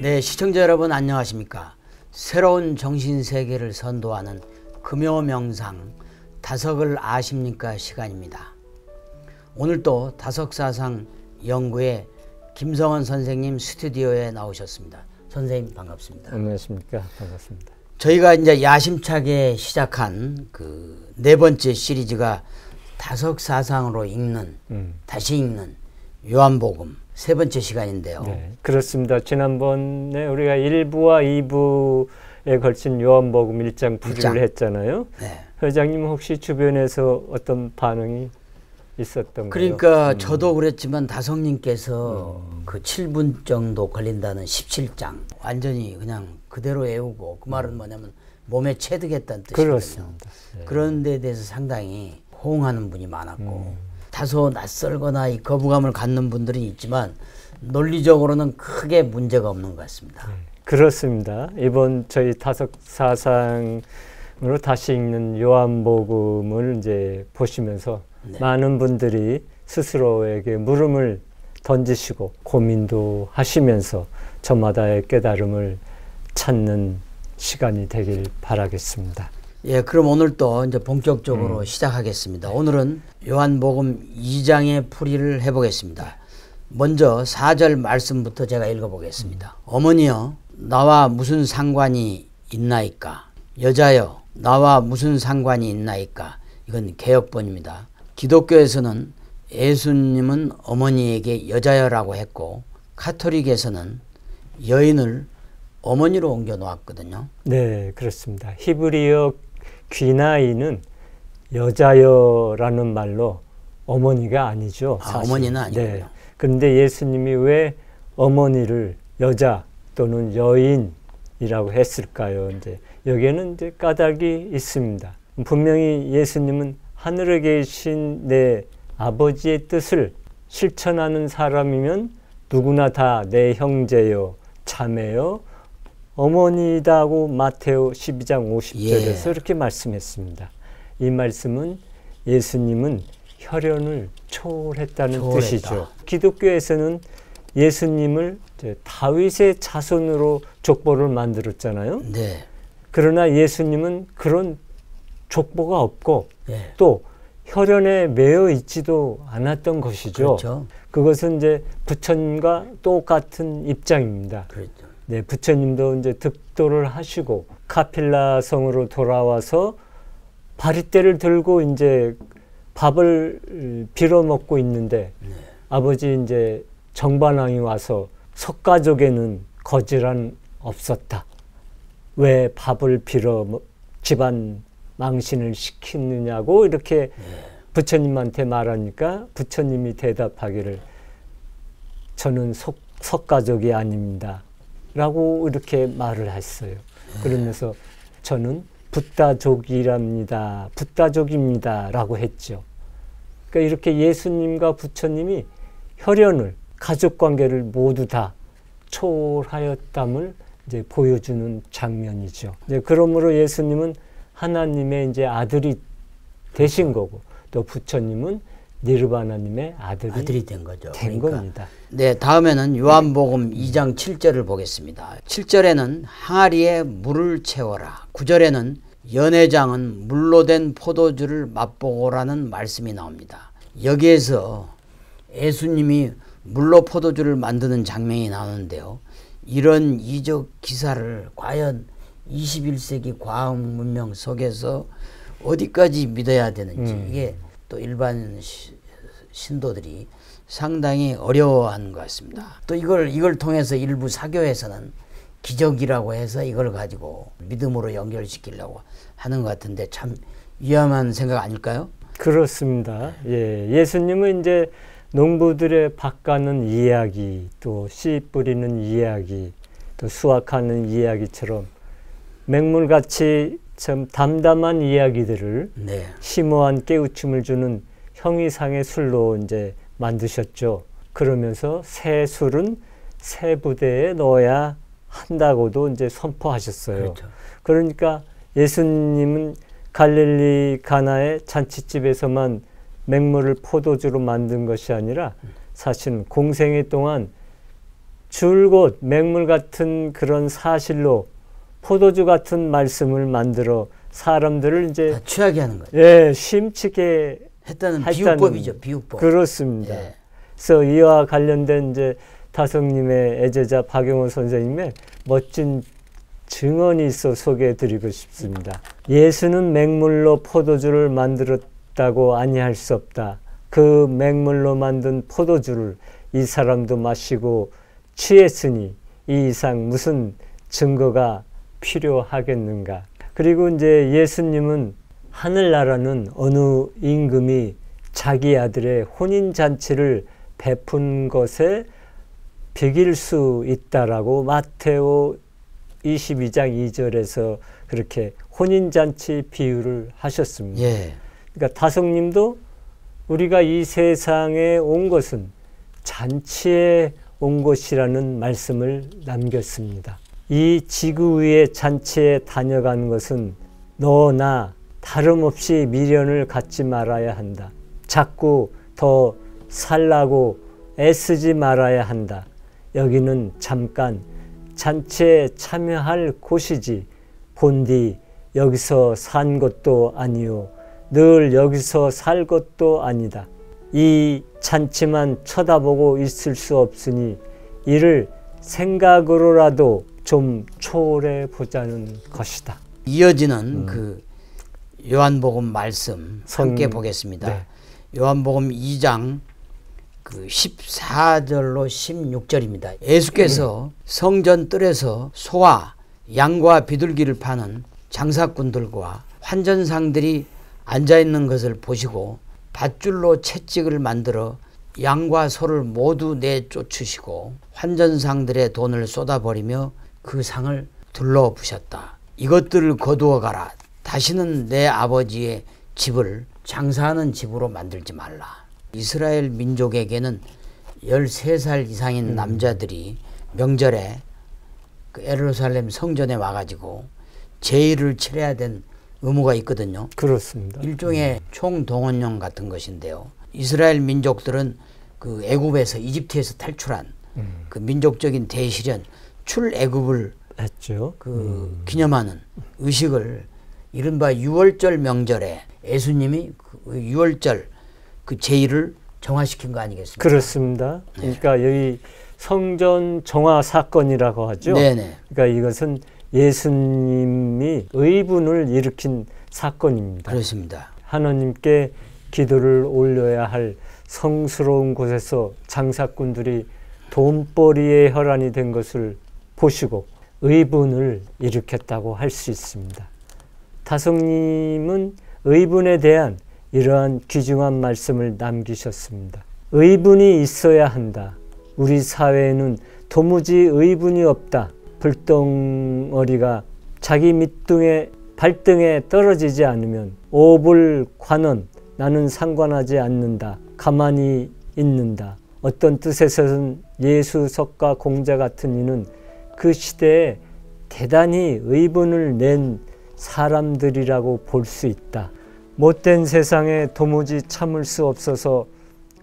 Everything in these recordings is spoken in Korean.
네, 시청자 여러분 안녕하십니까? 새로운 정신세계를 선도하는 금요명상 다석을 아십니까 시간입니다. 오늘 또 다석사상 연구의 김성원 선생님 스튜디오에 나오셨습니다. 선생님 반갑습니다. 안녕하십니까? 반갑습니다. 저희가 이제 야심차게 시작한 그 네 번째 시리즈가 다석사상으로 읽는 다시 읽는 요한복음 세 번째 시간인데요. 네, 그렇습니다. 지난번에 우리가 1부와 2부에 걸친 요한복음 1장 풀이를 했잖아요. 네. 회장님 혹시 주변에서 어떤 반응이 있었던가요? 그러니까 저도 그랬지만 다성님께서 그 7분 정도 걸린다는 17장 완전히 그냥 그대로 외우고 그 말은 뭐냐면 몸에 체득했다는 뜻이거든요. 그렇습니다. 네. 그런 데에 대해서 상당히 호응하는 분이 많았고 다소 낯설거나 이 거부감을 갖는 분들이 있지만 논리적으로는 크게 문제가 없는 것 같습니다. 네, 그렇습니다. 이번 저희 다석사상으로 다시 읽는 요한복음을 이제 보시면서 네. 많은 분들이 스스로에게 물음을 던지시고 고민도 하시면서 저마다의 깨달음을 찾는 시간이 되길 바라겠습니다. 예, 그럼 오늘 또 이제 본격적으로 시작하겠습니다. 오늘은 요한복음 2장의 풀이를 해보겠습니다. 먼저 4절 말씀부터 제가 읽어보겠습니다. 어머니여, 나와 무슨 상관이 있나이까? 여자여, 나와 무슨 상관이 있나이까? 이건 개역본입니다. 기독교에서는 예수님은 어머니에게 여자여라고 했고 카톨릭에서는 여인을 어머니로 옮겨 놓았거든요. 네, 그렇습니다. 히브리어 귀나이는 여자여라는 말로 어머니가 아니죠. 사실. 어머니는 아니고요. 네. 그런데 예수님이 왜 어머니를 여자 또는 여인이라고 했을까요? 이제 여기에는 이제 까닭이 있습니다. 분명히 예수님은 하늘에 계신 내 아버지의 뜻을 실천하는 사람이면 누구나 다 내 형제요, 자매요, 어머니다고 마테오 12장 50절에서 이렇게 말씀했습니다. 이 말씀은 예수님은 혈연을 초월했다는 뜻이죠. 기독교에서는 예수님을 다윗의 자손으로 족보를 만들었잖아요. 네. 그러나 예수님은 그런 족보가 없고 네. 또 혈연에 매여 있지도 않았던 것이죠. 그렇죠. 그것은 이제 부처님과 똑같은 입장입니다. 그렇죠. 네, 부처님도 이제 득도를 하시고 카필라 성으로 돌아와서 바리떼를 들고 이제 밥을 빌어 먹고 있는데 아버지 이제 정반왕이 와서 석가족에는 거지란 없었다. 왜 밥을 빌어 집안 망신을 시키느냐고 이렇게 부처님한테 말하니까 부처님이 대답하기를 저는 석가족이 아닙니다. 라고 이렇게 말을 했어요. 그러면서 저는 붓다족이랍니다. 붓다족입니다. 라고 했죠. 그러니까 이렇게 예수님과 부처님이 혈연을, 가족관계를 모두 다 초월하였담을 이제 보여주는 장면이죠. 이제 그러므로 예수님은 하나님의 이제 아들이 되신 거고 또 부처님은 니르바나님의 아들이 된 거죠. 된 겁니다. 네, 다음에는 요한복음 2장 7절을 보겠습니다. 7절에는 항아리에 물을 채워라. 9절에는 연회장은 물로 된 포도주를 맛보고라는 말씀이 나옵니다. 여기에서 예수님이 물로 포도주를 만드는 장면이 나오는데요. 이런 이적 기사를 과연 21세기 과학 문명 속에서 어디까지 믿어야 되는지 이게 또 일반 신도들이 상당히 어려워하는 것 같습니다. 또 이걸 통해서 일부 사교에서는 기적이라고 해서 이걸 가지고 믿음으로 연결시키려고 하는 것 같은데 참 위험한 생각 아닐까요? 그렇습니다. 예, 예수님은 이제 농부들의 밭 가는 이야기, 또 씨 뿌리는 이야기, 또 수확하는 이야기처럼 맹물같이 참 담담한 이야기들을 심오한 깨우침을 주는 형이상의 술로 이제 만드셨죠. 그러면서 새 술은 새 부대에 넣어야 한다고도 이제 선포하셨어요. 그렇죠. 그러니까 예수님은 갈릴리 가나의 잔치집에서만 맹물을 포도주로 만든 것이 아니라 사실은 공생애 동안 줄곧 맹물 같은 그런 사실로 포도주 같은 말씀을 만들어 사람들을 이제 다 취하게 하는 거예요. 예, 심치게 했다는 비유법이죠. 비유법. 그렇습니다. 예. 그래서 이와 관련된 이제 다성님의 애제자 박용호 선생님의 멋진 증언이 있어 소개해드리고 싶습니다. 예수는 맹물로 포도주를 만들었다고 아니할 수 없다. 그 맹물로 만든 포도주를 이 사람도 마시고 취했으니 이 이상 무슨 증거가 필요하겠는가. 그리고 이제 예수님은 하늘나라는 어느 임금이 자기 아들의 혼인잔치를 베푼 것에 비길 수 있다라고 마테오 22장 2절에서 그렇게 혼인잔치 비유를 하셨습니다. 예. 그러니까 다성님도 우리가 이 세상에 온 것은 잔치에 온 것이라는 말씀을 남겼습니다. 이 지구 위의 잔치에 다녀간 것은 너나 다름없이 미련을 갖지 말아야 한다. 자꾸 더 살라고 애쓰지 말아야 한다. 여기는 잠깐 잔치에 참여할 곳이지 본디 여기서 산 것도 아니요 늘 여기서 살 것도 아니다. 이 잔치만 쳐다보고 있을 수 없으니 이를 생각으로라도 좀 초월해 보자는 것이다. 이어지는 그 요한복음 말씀 함께 보겠습니다. 네. 요한복음 2장 그 14절로 16절입니다. 예수께서 성전 뜰에서 소와 양과 비둘기를 파는 장사꾼들과 환전상들이 앉아있는 것을 보시고 밧줄로 채찍을 만들어 양과 소를 모두 내쫓으시고 환전상들의 돈을 쏟아버리며 그 상을 둘러부셨다. 이것들을 거두어 가라. 다시는 내 아버지의 집을 장사하는 집으로 만들지 말라. 이스라엘 민족에게는 13살 이상인 남자들이 명절에 그 예루살렘 성전에 와가지고 제의를 치러야 된 의무가 있거든요. 그렇습니다. 일종의 총동원령 같은 것인데요. 이스라엘 민족들은 그 애굽에서 이집트에서 탈출한 그 민족적인 대실현 출애굽을 했죠. 그 기념하는 의식을 이른바 유월절 명절에 예수님이 그 유월절 그 제의를 정화시킨 거 아니겠습니까? 그렇습니다. 그러니까 여기 성전 정화 사건이라고 하죠. 네네. 그러니까 이것은 예수님이 의분을 일으킨 사건입니다. 그렇습니다. 하나님께 기도를 올려야 할 성스러운 곳에서 장사꾼들이 돈벌이의 혈안이 된 것을 보시고 의분을 일으켰다고 할 수 있습니다. 다성님은 의분에 대한 이러한 귀중한 말씀을 남기셨습니다. 의분이 있어야 한다. 우리 사회에는 도무지 의분이 없다. 불덩어리가 자기 발등에 떨어지지 않으면 오불관원 나는 상관하지 않는다. 가만히 있는다. 어떤 뜻에서는 예수석가 공자 같은 이는 그 시대에 대단히 의분을 낸 사람들이라고 볼 수 있다. 못된 세상에 도무지 참을 수 없어서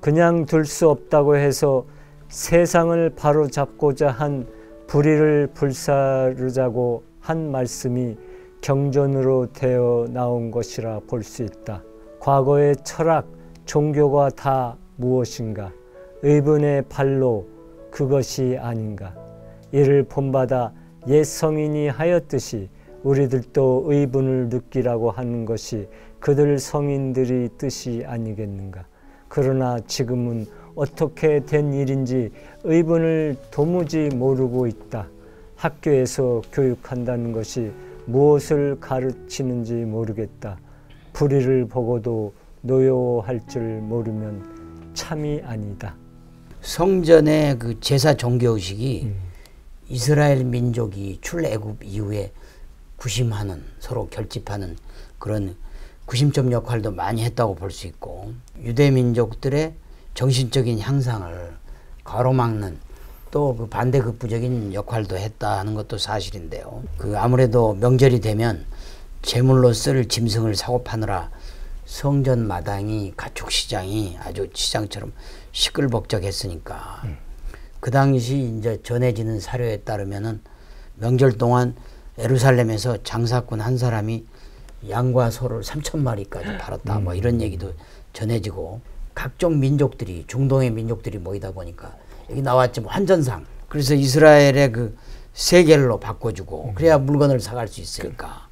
그냥 둘 수 없다고 해서 세상을 바로잡고자 한 불의를 불사르자고 한 말씀이 경전으로 되어 나온 것이라 볼 수 있다. 과거의 철학, 종교가 다 무엇인가? 의분의 발로 그것이 아닌가? 이를 본받아 옛 성인이 하였듯이 우리들도 의분을 느끼라고 하는 것이 그들 성인들의 뜻이 아니겠는가? 그러나 지금은 어떻게 된 일인지 의분을 도무지 모르고 있다. 학교에서 교육한다는 것이 무엇을 가르치는지 모르겠다. 불의를 보고도 노여워할 줄 모르면 참이 아니다. 성전의 그 제사 종교의식이 이스라엘 민족이 출애굽 이후에 구심하는, 서로 결집하는 그런 구심점 역할도 많이 했다고 볼 수 있고, 유대 민족들의 정신적인 향상을 가로막는 또 그 반대급부적인 역할도 했다는 것도 사실인데요. 그 아무래도 명절이 되면 제물로 쓸 짐승을 사고 파느라 성전 마당이 가축 시장이 아주 시장처럼 시끌벅적했으니까 그 당시 이제 전해지는 사료에 따르면은 명절 동안 예루살렘에서 장사꾼 한 사람이 양과 소를 3,000마리까지 팔았다. 뭐 이런 얘기도 전해지고, 각종 민족들이, 중동의 민족들이 모이다 보니까 여기 나왔지만 환전상. 그래서 이스라엘의 그 세겔로 바꿔주고 그래야 물건을 사갈 수 있으니까.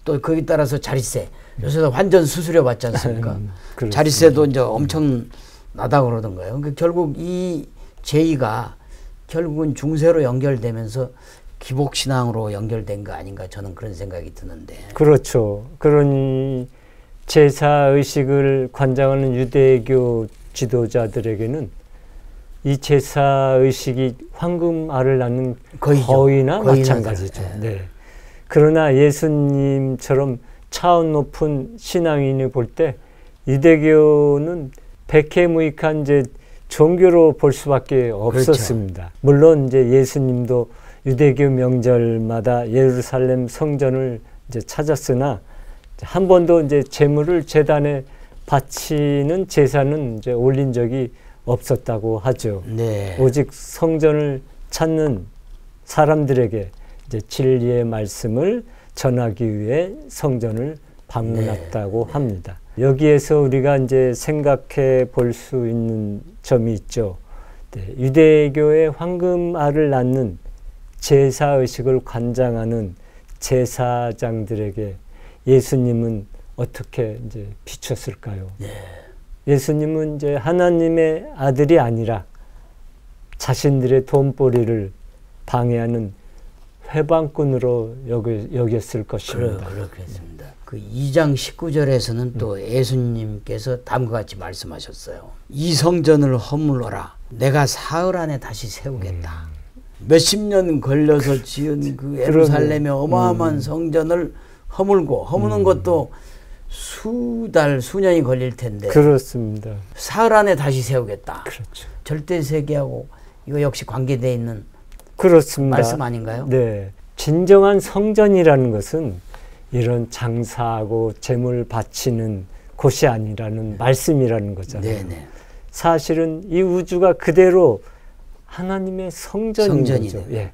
또 거기 따라서 자릿세. 요새도 환전 수수료 받지 않습니까? 자릿세도 이제 엄청 나다 그러던가요. 그러니까 결국 이 제의가 결국은 중세로 연결되면서 기복신앙으로 연결된 거 아닌가, 저는 그런 생각이 드는데. 그렇죠. 그런 제사의식을 관장하는 유대교 지도자들에게는 이 제사의식이 황금알을 낳는 거의나 마찬가지죠. 네. 그러나 예수님처럼 차원 높은 신앙인이 볼 때 유대교는 백해무익한 이제 종교로 볼 수밖에 없었습니다. 그렇죠. 물론 이제 예수님도 유대교 명절마다 예루살렘 성전을 이제 찾았으나 한 번도 이제 제물을 제단에 바치는 제사는 이제 올린 적이 없었다고 하죠. 네. 오직 성전을 찾는 사람들에게 이제 진리의 말씀을 전하기 위해 성전을 방문했다고 합니다. 여기에서 우리가 이제 생각해 볼 수 있는 점이 있죠. 네. 유대교의 황금알을 낳는 제사의식을 관장하는 제사장들에게 예수님은 어떻게 이제 비쳤을까요? 네. 예수님은 이제 하나님의 아들이 아니라 자신들의 돈벌이를 방해하는 회방꾼으로 여겼을 것입니다. 그렇겠습니다. 그 2장 19절에서는 또 예수님께서 다음과 같이 말씀하셨어요. 이 성전을 허물어라. 내가 사흘 안에 다시 세우겠다. 몇십 년 걸려서 지은 그 예루살렘의 어마어마한 성전을 허무는 것도 수달, 수년이 걸릴 텐데. 그렇습니다. 사흘 안에 다시 세우겠다. 그렇죠. 절대 세계하고 이거 역시 관계되어 있는 그렇습니다. 말씀 아닌가요? 네. 진정한 성전이라는 것은 이런 장사하고 재물 바치는 곳이 아니라는 말씀이라는 거잖아요. 네네. 사실은 이 우주가 그대로 하나님의 성전인 거죠. 예.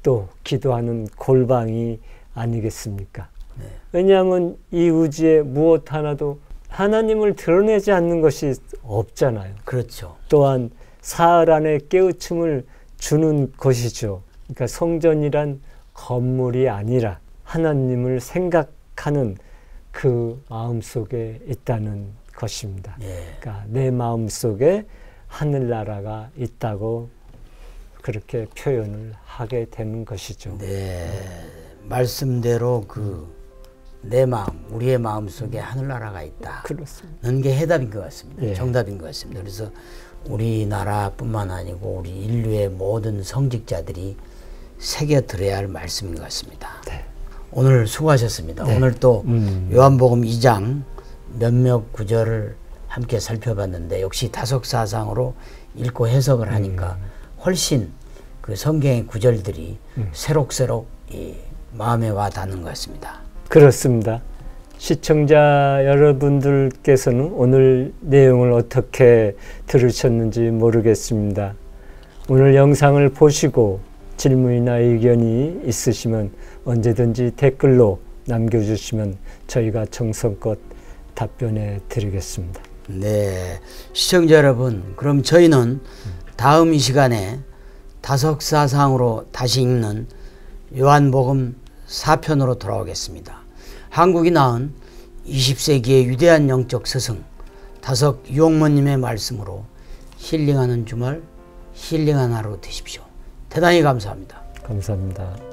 또 기도하는 골방이 아니겠습니까? 네. 왜냐하면 이 우주에 무엇 하나도 하나님을 드러내지 않는 것이 없잖아요. 그렇죠. 또한 사흘 안에 깨우침을 주는 것이죠. 그러니까 성전이란 건물이 아니라 하나님을 생각하는 그 마음속에 있다는 것입니다. 네. 그러니까 내 마음속에 하늘나라가 있다고 그렇게 표현을 하게 되는 것이죠. 네. 말씀대로 내 마음, 우리의 마음 속에 하늘나라가 있다. 그렇습니다. 는 게 해답인 것 같습니다. 예. 정답인 것 같습니다. 그래서 우리나라뿐만 아니고 우리 인류의 모든 성직자들이 새겨들어야 할 말씀인 것 같습니다. 네. 오늘 수고하셨습니다. 네. 오늘 또 요한복음 2장 몇몇 구절을 함께 살펴봤는데 역시 다석사상으로 읽고 해석을 하니까 훨씬 그 성경의 구절들이 새록새록 이 마음에 와 닿는 것 같습니다. 그렇습니다. 시청자 여러분들께서는 오늘 내용을 어떻게 들으셨는지 모르겠습니다. 오늘 영상을 보시고 질문이나 의견이 있으시면 언제든지 댓글로 남겨주시면 저희가 정성껏 답변해 드리겠습니다. 네, 시청자 여러분, 그럼 저희는 다음 이 시간에 다석사상으로 다시 읽는 요한복음 4편으로 돌아오겠습니다. 한국이 낳은 20세기의 위대한 영적 스승 다석 유옥모님의 말씀으로 힐링하는 주말, 힐링한 하루 되십시오. 대단히 감사합니다. 감사합니다.